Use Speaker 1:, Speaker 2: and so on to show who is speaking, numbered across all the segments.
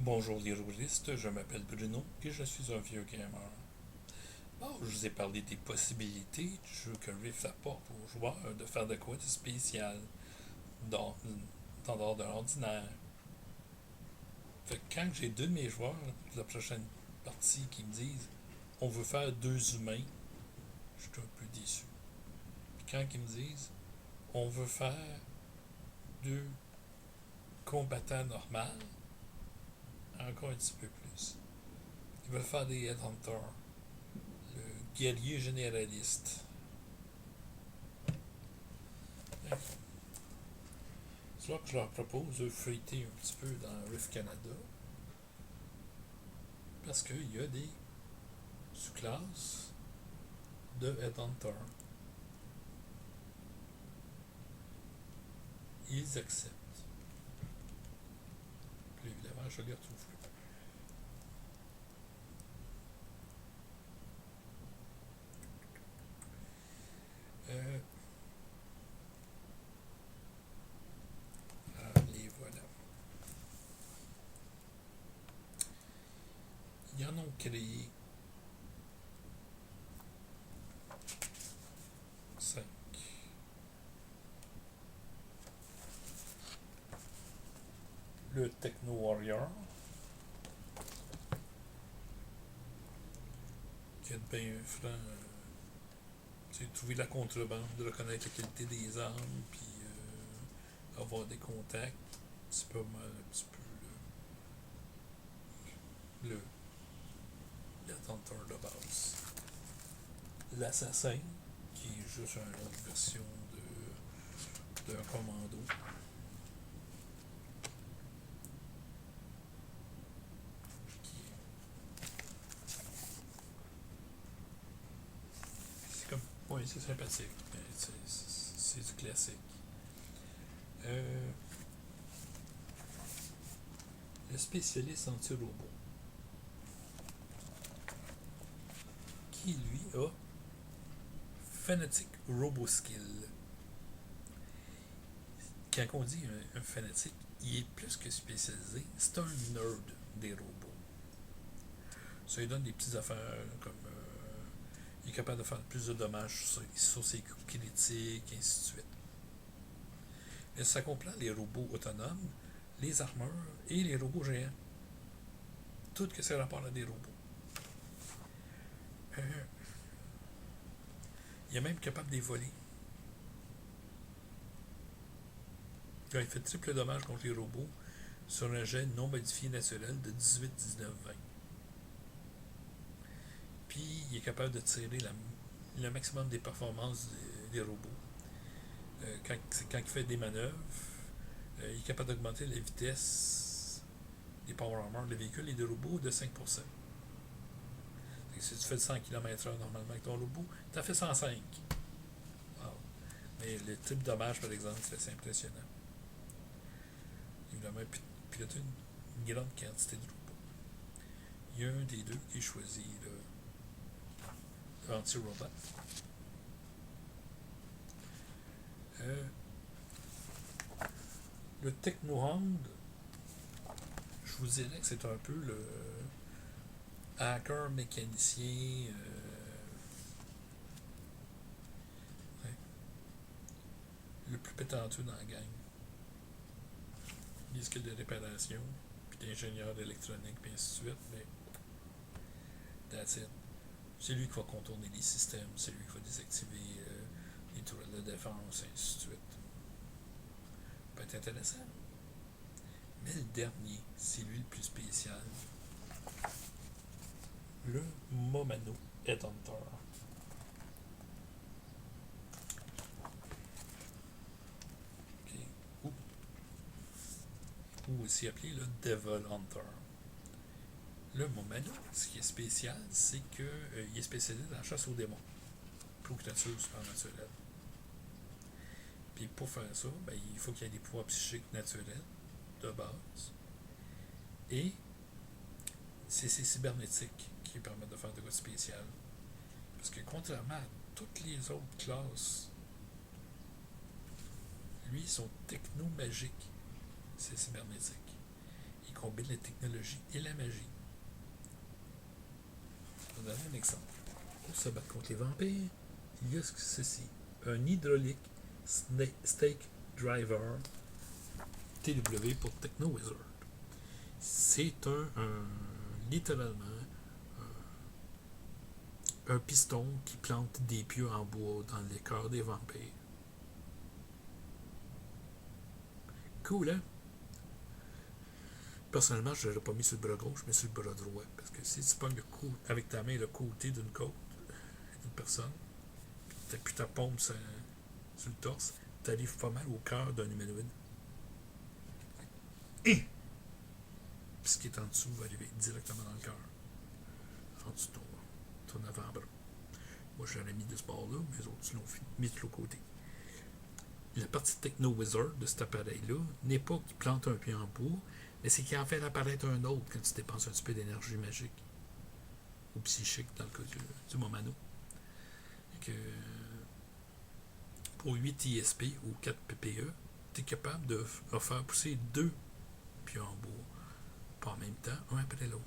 Speaker 1: Bonjour les roulistes, je m'appelle Bruno et je suis un vieux gamer. Bon, je vous ai parlé des possibilités du jeu que Rift apporte aux joueurs de faire de quoi de spécial dans, dans l'ordre de l'ordinaire. Fait que quand j'ai deux de mes joueurs de la prochaine partie qui me disent on veut faire deux humains, je suis un peu déçu. Puis quand ils me disent on veut faire deux combattants normaux, encore un petit peu plus. Ils veulent faire des Headhunters, le guerrier généraliste. C'est là que je leur propose de feuilleter un petit peu dans Rift Canada, parce qu'il y a des sous-classes de Headhunter. Ils acceptent. Puis évidemment, je les retrouve plus. Euh, les voilà. Ils en ont créé 5. Le Techno Warrior, qui est bien franc, trouver la contrebande, reconnaître la qualité des armes, puis avoir des contacts. C'est pas mal un petit peu le l'Headhunter de base. L'assassin, qui est juste une autre version d'un commando. C'est comme. Oui, c'est sympathique, mais c'est du classique. Euh, le spécialiste anti-robot, qui lui a Fanatic Roboskill. Quand on dit un fanatique, il est plus que spécialisé, c'est un nerd des robots. Ça lui donne des petites affaires comme il est capable de faire plus de dommages sur ses coups critiques, et ainsi de suite. Mais ça comprend les robots autonomes, les armures et les robots géants. Tout que c'est rapport à des robots. Euh, il est même capable de les voler. Il fait triple dommage contre les robots sur un jet non modifié naturel de 18, 19, 20. Puis il est capable de tirer le maximum des performances des robots. Quand il fait des manœuvres, il est capable d'augmenter la vitesse des power armor des véhicules et des robots de 5%. Si tu fais 100 km/h normalement avec ton robot, tu as fait 105. Wow. Mais le type de dommage, par exemple, c'est assez impressionnant. Évidemment, piloter une grande quantité de robots. Il y a un des deux qui est choisi, le anti-robot. Le Technohound, je vous dirais que c'est un peu le hacker mécanicien. Ouais, le plus pétanteux dans la gang. Des skills de réparation, puis d'ingénieur électronique, puis ainsi de suite, mais that's it. C'est lui qui va contourner les systèmes, c'est lui qui va désactiver les tourelles de défense, et ainsi de suite. Ça peut être intéressant. Mais le dernier, c'est lui le plus spécial. Le Momano Headhunter. Okay. Ou aussi appelé le Devil Hunter. Le Momano, ce qui est spécial, c'est qu'il est spécialisé dans la chasse aux démons, aux créatures supernaturelles. Puis pour faire ça, ben, il faut qu'il y ait des pouvoirs psychiques naturels de base. Et c'est ces cybernétiques qui lui permettent de faire de quoi de spécial. Parce que contrairement à toutes les autres classes, lui, ils sont techno-magiques, ces cybernétiques. Il combine la technologie et la magie. Je vais vous donner un exemple. Pour se battre contre les vampires, il y a ceci. Un hydraulique stake driver TW pour Techno Wizard. C'est littéralement un piston qui plante des pieux en bois dans les cœurs des vampires. Cool, hein? Personnellement, je ne l'aurais pas mis sur le bras gauche, mais sur le bras droit. Parce que si tu pognes avec ta main le côté d'une côte d'une personne, puis ta paume sur le torse, tu arrives pas mal au cœur d'un humanoïde. Et puis ce qui est en dessous va arriver directement dans le cœur. En dessous de ton avant-bras. Moi, j'aurais mis de ce bord-là, mais les autres l'ont mis de l'autre côté. La partie Techno Wizard de cet appareil-là n'est pas qu'il plante un pied en bois, mais c'est qu'il en fait apparaître un autre quand tu dépenses un petit peu d'énergie magique. Ou psychique, dans le cas du Momano. Que pour 8 ISP ou 4 PPE, tu es capable de faire pousser 2 pieds en bois. Pas en même temps, un après l'autre.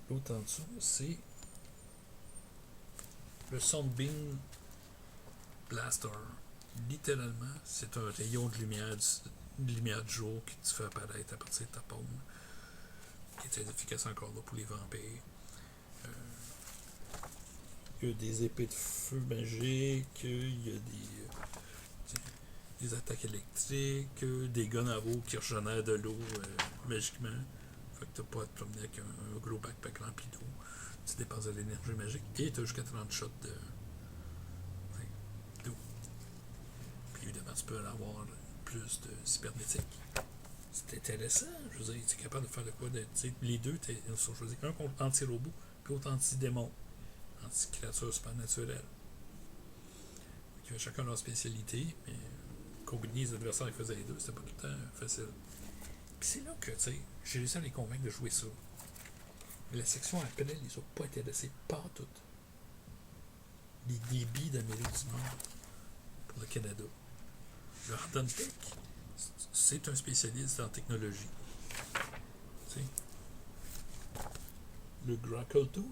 Speaker 1: L'autre en dessous, c'est le Sunbeam Blaster. Littéralement, c'est un rayon de lumière du jour qui te fait apparaître à partir de ta paume. Qui est très efficace encore là pour les vampires. Il y a des épées de feu magiques, il y a des attaques électriques, des guns à eau qui régénèrent de l'eau magiquement. Fait que t'as pas à te promener avec un gros backpack rempli d'eau. Tu dépenses de l'énergie magique et t'as jusqu'à 30 shots d'eau. Puis évidemment, tu peux en avoir plus de cybernétique. C'est intéressant, je veux dire, tu es capable de faire de quoi les deux, ils sont choisis. Un contre anti-robot, puis l'autre anti-démon. Anti-créature supernaturelle. Ils avaient chacun leur spécialité, mais combiner les adversaires qui faisaient les deux, c'était pas tout le temps facile. Puis c'est là que, tu sais, j'ai réussi à les convaincre de jouer ça. Mais la section après, ils ont pas intéressés par tout. Les débits d'Amérique du Nord pour le Canada. Le Ardent Tech, c'est un spécialiste en technologie. Tu sais. Le Grackle Tooth,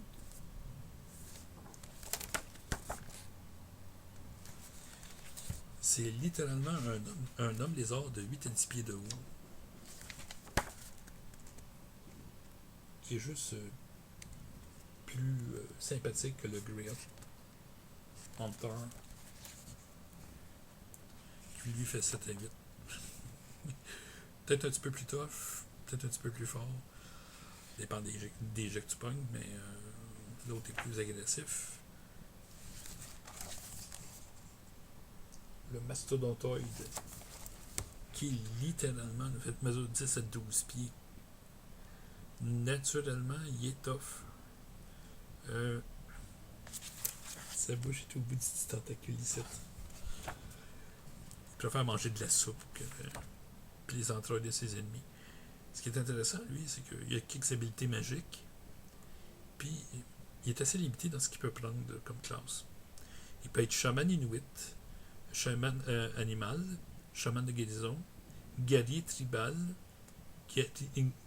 Speaker 1: c'est littéralement un homme lézard de 8 à 10 pieds de haut. Qui est juste plus sympathique que le Great Hunter. Qui lui fait 7 à 8. Peut-être un petit peu plus tough, peut-être un petit peu plus fort. Dépend des jets que tu pognes, mais l'autre est plus agressif. Le mastodontoïde, qui littéralement fait mesure 10 à 12 pieds. Naturellement, il est tough. Sa bouche est au bout du petit tentacule ici. Il préfère manger de la soupe que les entrailles de ses ennemis. Ce qui est intéressant, lui, c'est qu'il a quelques habiletés magiques, puis il est assez limité dans ce qu'il peut prendre comme classe. Il peut être chaman inuit, chaman animal, chaman de guérison, guerrier tribal,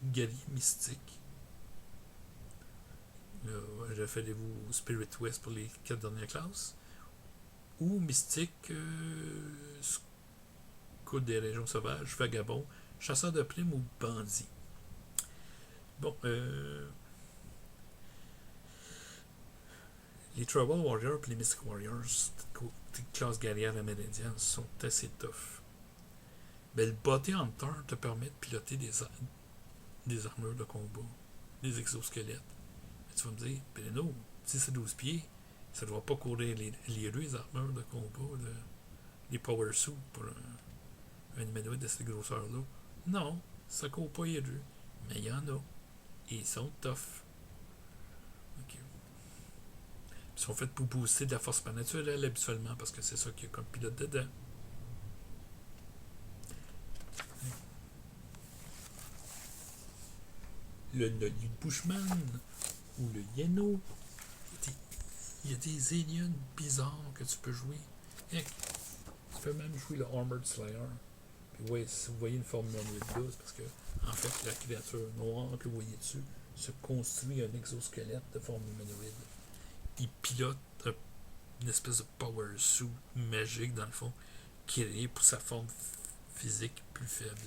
Speaker 1: guerrier mystique. Référez-vous Spirit West pour les 4 dernières classes. Ou mystique, scout des régions sauvages, vagabond, chasseur de primes ou bandit. Bon, les Tribal Warriors et les Mystic Warriors, classe guerrière amérindienne, sont assez tough. Mais le Body Hunter te permet de piloter des armures de combat, des exosquelettes. Mais tu vas me dire, Peleno, 10 à 12 pieds, ça ne doit pas courir les rues, les armures de combat, les power suits pour un humanoïde de cette grosseur-là. Non, ça court pas les rues. Mais il y en a. Et ils sont tough. Okay. Ils sont faits pour booster de la force naturelle habituellement, parce que c'est ça qu'il y a comme pilote dedans. Le Bushman ou le Yeno, il y a des aliens bizarres que tu peux jouer. Tu fait même jouer le Armored Slayer. Puis ouais, si vous voyez une forme humanoïde là, c'est parce que, en fait, la créature noire que vous voyez dessus se construit un exosquelette de forme humanoïde. Il pilote une espèce de power suit magique, dans le fond, créé pour sa forme physique plus faible.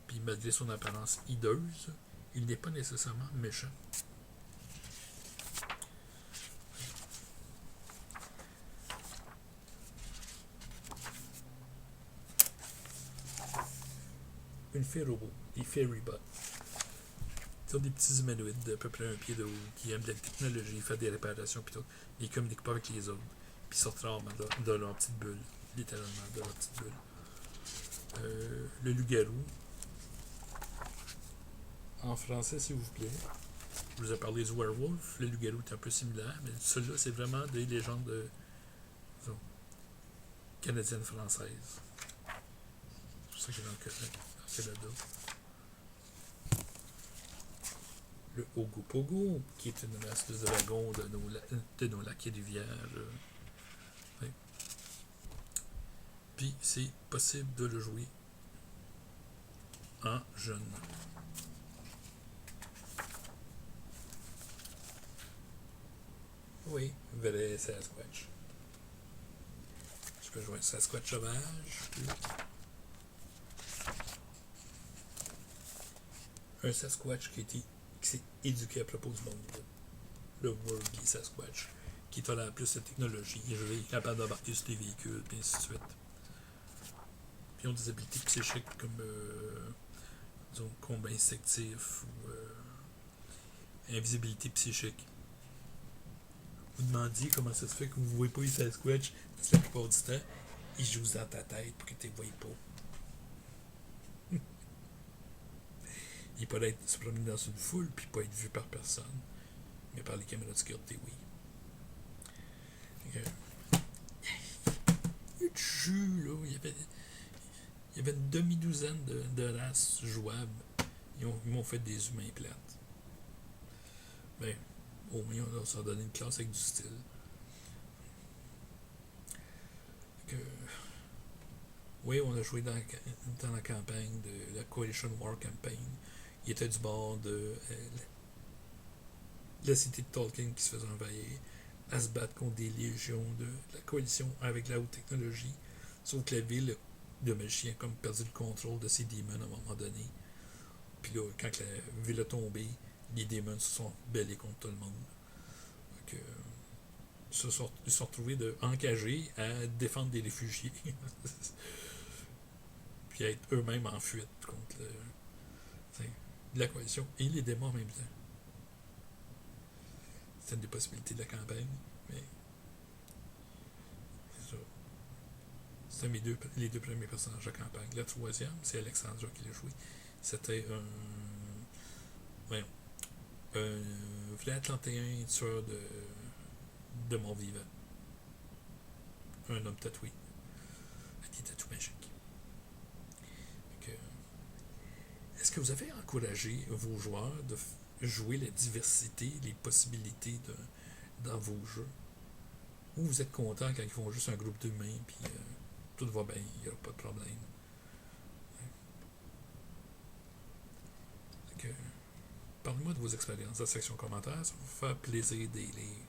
Speaker 1: Puis malgré son apparence hideuse, il n'est pas nécessairement méchant. Une fée robot, des fairybots. Ils sont des petits humanoïdes d'à peu près un pied de haut qui aiment la technologie, faire des réparations puis tout. Ils ne communiquent pas avec les autres. Puis ils sortent rarement de leur petite bulle. Littéralement, de leur petite bulle. Le loup-garou. En français, s'il vous plaît. Je vous ai parlé du werewolf. Le loup-garou est un peu similaire, mais celui-là, c'est vraiment des légendes canadiennes-françaises. C'est pour ça qu'il est dans le Canada. Le Ogopogo, qui est une race de dragon de nos lacs et rivières. Ouais. Puis c'est possible de le jouer en jeune. Oui, vrai Sasquatch. Je peux jouer un Sasquatch sauvage. Un Sasquatch qui s'est éduqué à propos du monde. Le Worldly Sasquatch, qui tolère plus la technologie, il est capable d'embarquer sur les véhicules, et ainsi de suite. Puis ils ont des habiletés psychiques comme disons, combat instinctif ou invisibilité psychique. Vous demandiez comment ça se fait que vous ne voyez pas les Sasquatch, parce que la plupart du temps, ils jouent dans ta tête pour que tu ne les voyes pas. Il peut être se promener dans une foule puis pas être vu par personne, mais par les caméras de sécurité, oui. Il y a du jeu, là. Il y avait une demi-douzaine de races jouables. Ils m'ont fait des humains plates. Ben, au moins, on s'en donné une classe avec du style. Oui, on a joué dans la campagne de la Coalition War Campaign. Il était du bord de la cité de Tolkien qui se faisait envahir, à se battre contre des légions de la coalition avec la haute technologie. Sauf que la ville de magiciens a comme perdu le contrôle de ses démons à un moment donné. Puis là, quand la ville a tombé, les démons se sont bêlés contre tout le monde. Donc, ils se sont retrouvés encagés à défendre des réfugiés. Puis à être eux-mêmes en fuite contre la coalition et les démons en même temps. C'est une des possibilités de la campagne, mais c'est ça. C'était les deux premiers personnages de campagne. La troisième, c'est Alexandra qui l'a joué. C'était un vrai Atlantéen tueur de mort vivant. Un homme tatoué. Avec des tatous magiques. Est-ce que vous avez encouragé vos joueurs de jouer la diversité, les possibilités dans vos jeux? Ou vous êtes content quand ils font juste un groupe d'humains puis tout va bien, il n'y aura pas de problème? Parlez-moi de vos expériences dans la section commentaires, ça va vous faire plaisir de les lire.